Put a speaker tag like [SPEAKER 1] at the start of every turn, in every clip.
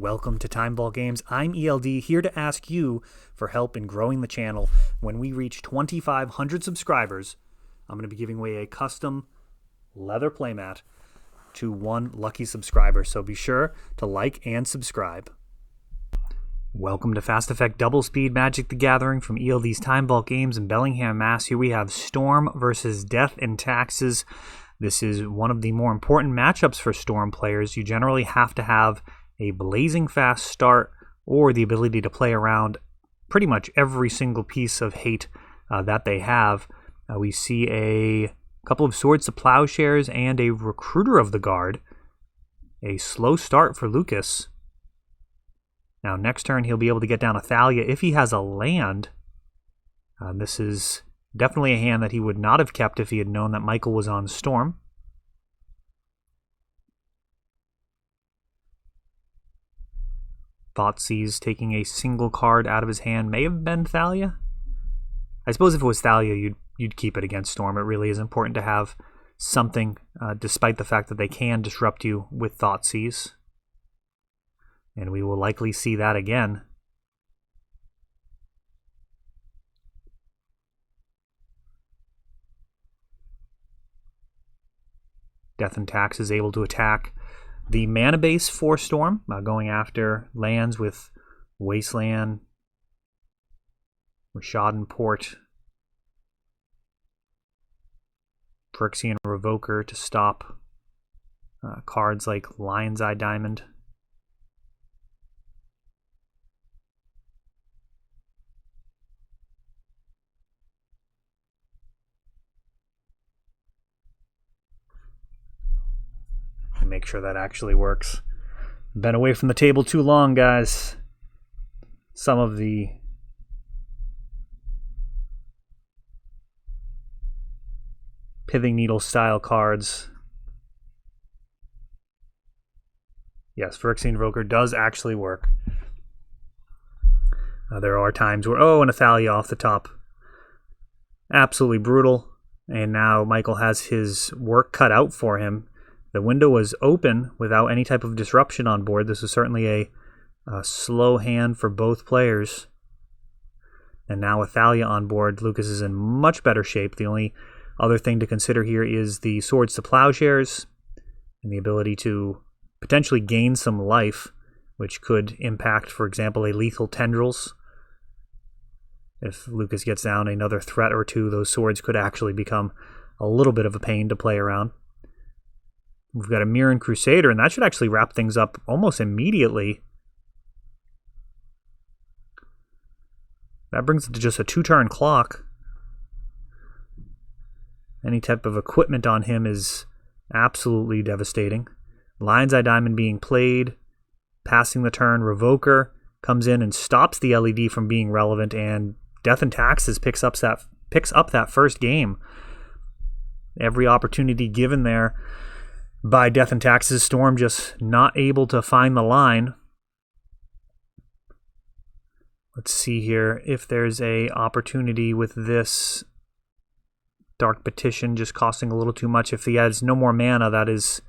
[SPEAKER 1] Welcome to Timeball Games. I'm ELD, here to ask you for help in growing the channel. When we reach 2,500 subscribers, I'm going to be giving away a custom leather playmat to one lucky subscriber, so be sure to like and subscribe. Welcome to Fast Effect Double Speed Magic the Gathering from ELD's Timeball Games in Bellingham, Mass. Here we have Storm versus Death and Taxes. This is one of the more important matchups for Storm players. You generally have to have a blazing fast start or the ability to play around pretty much every single piece of hate that they have. We see a couple of Swords to Plowshares and a Recruiter of the Guard. A slow start for Lucas. Now next turn he'll be able to get down a Thalia if he has a land. This is definitely a hand that he would not have kept if he had known that Michael was on Storm. Thoughtseize taking a single card out of his hand may have been Thalia. I suppose if it was Thalia, you'd keep it against Storm. It really is important to have something, despite the fact that they can disrupt you with Thoughtseize. And we will likely see that again. Death and Tax is able to attack the mana base for Storm, going after lands with Wasteland, Rishadan Port, Phyrexian Revoker to stop cards like Lion's Eye Diamond. Make sure that actually works. Been away from the table too long, guys. Some of the Pithing Needle style cards. Yes, Phyrexian Revoker does actually work. There are times where, and a Thalia off the top. Absolutely brutal. And now Michael has his work cut out for him. The window was open without any type of disruption on board. This is certainly a slow hand for both players. And now with Thalia on board, Lucas is in much better shape. The only other thing to consider here is the Swords to Plowshares and the ability to potentially gain some life, which could impact, for example, a Lethal Tendrils. If Lucas gets down another threat or two, those swords could actually become a little bit of a pain to play around. We've got a Mirran Crusader, and that should actually wrap things up almost immediately. That brings it to just a 2-turn clock. Any type of equipment on him is absolutely devastating. Lion's Eye Diamond being played, passing the turn. Revoker comes in and stops the LED from being relevant, and Death and Taxes picks up that first game. Every opportunity given there by Death and Taxes. Storm just not able to find the line. Let's see here if there's a opportunity with this Dark Petition just costing a little too much. If he has no more mana, that is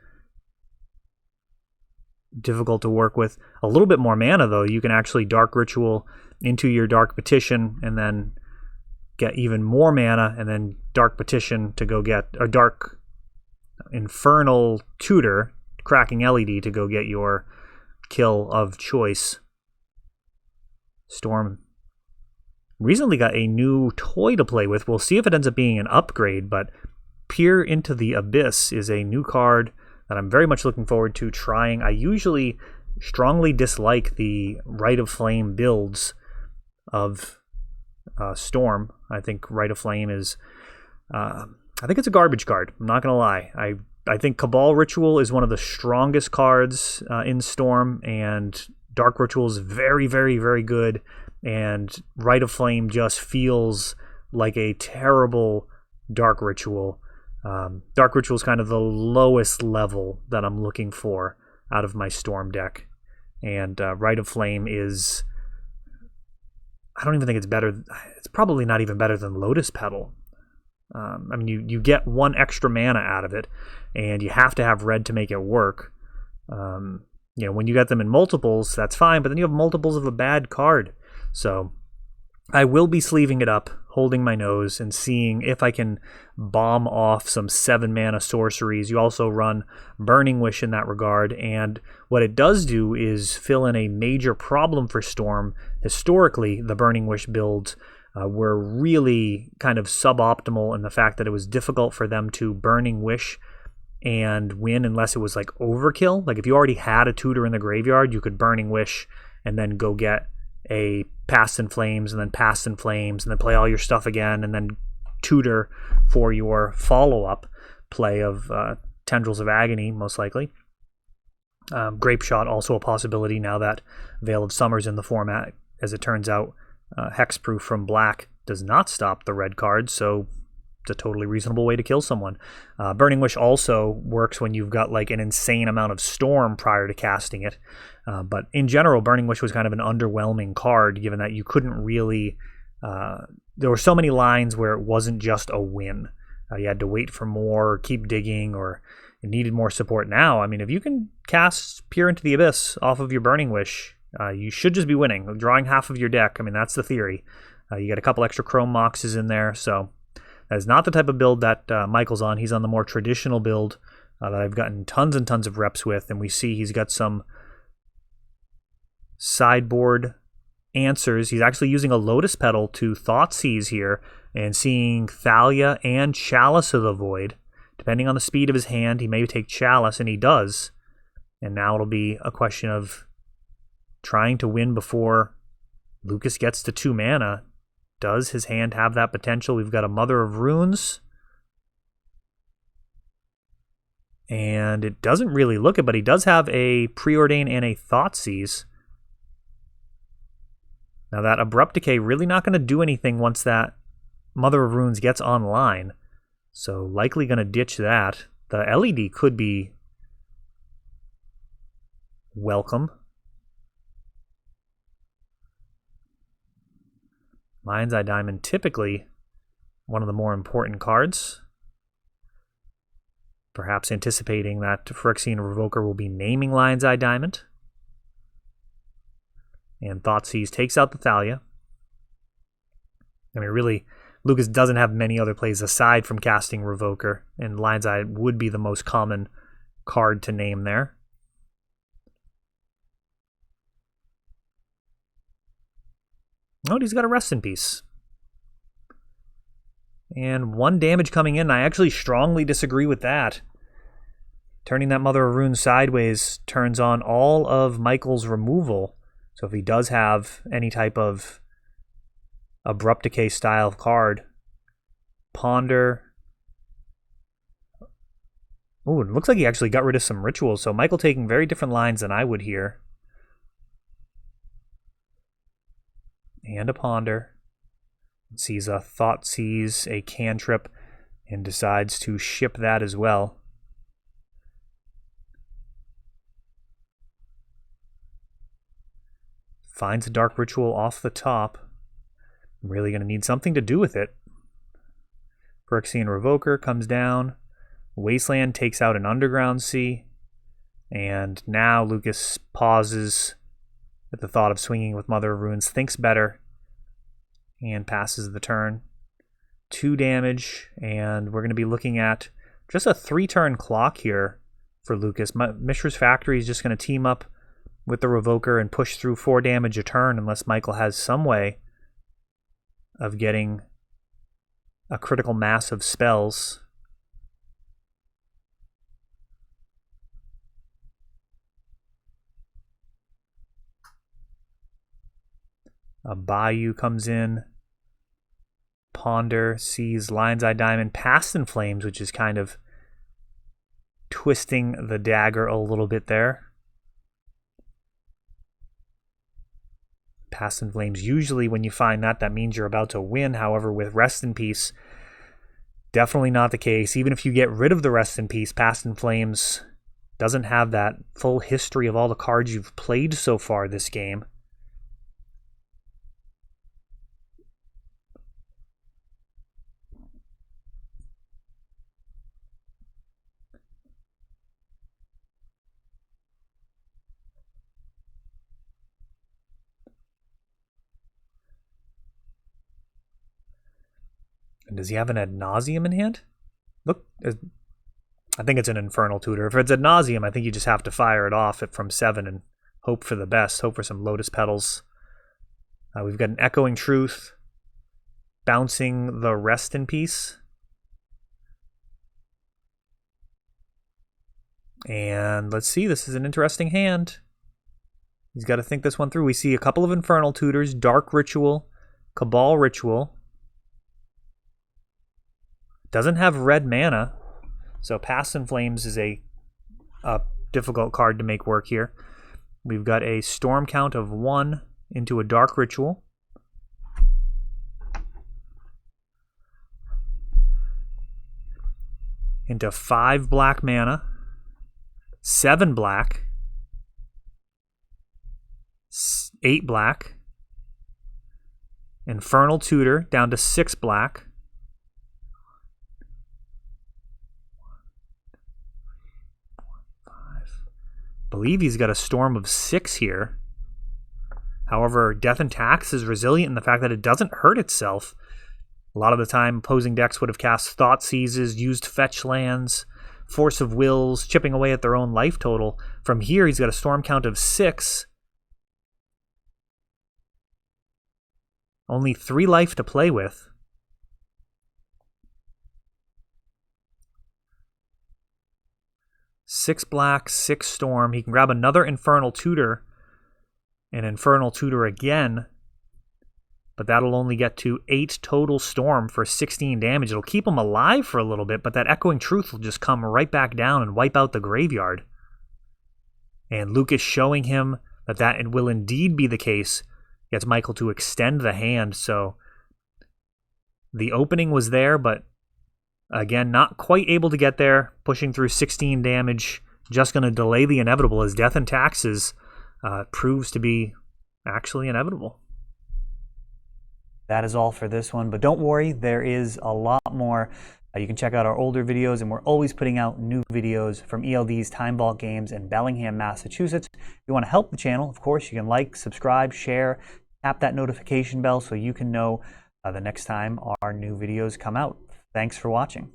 [SPEAKER 1] difficult to work with. A little bit more mana, though, you can actually Dark Ritual into your Dark Petition and then get even more mana, and then Dark Petition to go get a Dark Infernal Tutor, cracking LED to go get your kill of choice. Storm recently got a new toy to play with. We'll see if it ends up being an upgrade, but Peer into the Abyss is a new card that I'm very much looking forward to trying. I usually strongly dislike the Rite of Flame builds of Storm. I think Rite of Flame is I think it's a garbage card. I'm not going to lie. I think Cabal Ritual is one of the strongest cards in Storm, and Dark Ritual is very, very, very good, and Rite of Flame just feels like a terrible Dark Ritual. Dark Ritual is kind of the lowest level that I'm looking for out of my Storm deck, and Rite of Flame is... I don't even think it's better. It's probably not even better than Lotus Petal. I mean, you get one extra mana out of it, and you have to have red to make it work. when you got them in multiples, that's fine, but then you have multiples of a bad card. So I will be sleeving it up, holding my nose, and seeing if I can bomb off some 7-mana sorceries. You also run Burning Wish in that regard, and what it does do is fill in a major problem for Storm. Historically, the Burning Wish builds were really kind of suboptimal in the fact that it was difficult for them to Burning Wish and win unless it was like overkill. Like if you already had a tutor in the graveyard, you could Burning Wish and then go get a Past in Flames and then Past in Flames and then play all your stuff again and then tutor for your follow-up play of Tendrils of Agony, most likely. Grape Shot also a possibility now that Veil of Summer's in the format. As it turns out, Hexproof from black does not stop the red cards, so it's a totally reasonable way to kill someone. Burning Wish also works when you've got like an insane amount of Storm prior to casting it. But in general, Burning Wish was kind of an underwhelming card, given that you couldn't really... there were so many lines where it wasn't just a win. You had to wait for more, or keep digging, or it needed more support. Now, I mean, if you can cast Peer into the Abyss off of your Burning Wish, you should just be winning, drawing half of your deck. I mean, that's the theory. You got a couple extra Chrome Moxes in there, so... That is not the type of build that Michael's on. He's on the more traditional build that I've gotten tons and tons of reps with, and we see he's got some sideboard answers. He's actually using a Lotus Petal to Thoughtseize here and seeing Thalia and Chalice of the Void. Depending on the speed of his hand, he may take Chalice, and he does. And now it'll be a question of trying to win before Lucas gets to 2 mana. Does his hand have that potential? We've got a Mother of Runes. And it doesn't really look it, but he does have a Preordain and a Thoughtseize. Now that Abrupt Decay really not going to do anything once that Mother of Runes gets online. So likely going to ditch that. The LED could be welcome. Lion's Eye Diamond, typically one of the more important cards. Perhaps anticipating that Phyrexian Revoker will be naming Lion's Eye Diamond. And Thoughtseize takes out the Thalia. I mean, really, Lucas doesn't have many other plays aside from casting Revoker, and Lion's Eye would be the most common card to name there. Oh, he's got a Rest in Peace. And 1 damage coming in. I actually strongly disagree with that. Turning that Mother of Runes sideways turns on all of Michael's removal. So if he does have any type of Abrupt Decay style of card, Ponder. Oh, it looks like he actually got rid of some rituals. So Michael taking very different lines than I would here. And a Ponder. Sees a Thoughtseize, a Cantrip, and decides to ship that as well. Finds a Dark Ritual off the top. I'm really going to need something to do with it. Phyrexian Revoker comes down. Wasteland takes out an Underground Sea. And now Lucas pauses at the thought of swinging with Mother of Runes, thinks better, and passes the turn. 2 damage, and we're going to be looking at just a 3-turn clock here for Lucas. Mishra's Factory is just going to team up with the Revoker and push through 4 damage a turn unless Michael has some way of getting a critical mass of spells. A Bayou comes in. Ponder sees Lion's Eye Diamond, Past in Flames, which is kind of twisting the dagger a little bit there. Past in Flames, usually when you find that, that means you're about to win. However, with Rest in Peace, definitely not the case. Even if you get rid of the Rest in Peace, Past in Flames doesn't have that full history of all the cards you've played so far this game. And does he have an Ad Nauseam in hand? Look, I think it's an Infernal Tutor. If it's Ad Nauseam, I think you just have to fire it off from 7 and hope for the best. Hope for some Lotus Petals. We've got an Echoing Truth, bouncing the Rest in Peace. And let's see, this is an interesting hand. He's got to think this one through. We see a couple of Infernal Tutors, Dark Ritual, Cabal Ritual. Doesn't have red mana, so Past in Flames is a difficult card to make work here. We've got a Storm Count of 1 into a Dark Ritual. Into 5 black mana. 7 black. 8 black. Infernal Tutor down to 6 black. Believe he's got a Storm of 6 here. However, Death and Tax is resilient in the fact that it doesn't hurt itself. A lot of the time, opposing decks would have cast Thought Seizes, used fetch lands, Force of Wills, chipping away at their own life total. From here, he's got a Storm Count of 6. Only 3 life to play with. Six black, 6 Storm. He can grab another Infernal Tutor, and Infernal Tutor again, but that'll only get to 8 total Storm for 16 damage. It'll keep him alive for a little bit, but that Echoing Truth will just come right back down and wipe out the graveyard. And Lucas showing him that that will indeed be the case, gets Michael to extend the hand. So the opening was there, but again, not quite able to get there, pushing through 16 damage, just going to delay the inevitable as Death and Taxes proves to be actually inevitable. That is all for this one, but don't worry, there is a lot more. You can check out our older videos, and we're always putting out new videos from ELD's Time Vault Games in Bellingham, Massachusetts. If you want to help the channel, of course, you can like, subscribe, share, tap that notification bell so you can know the next time our new videos come out. Thanks for watching.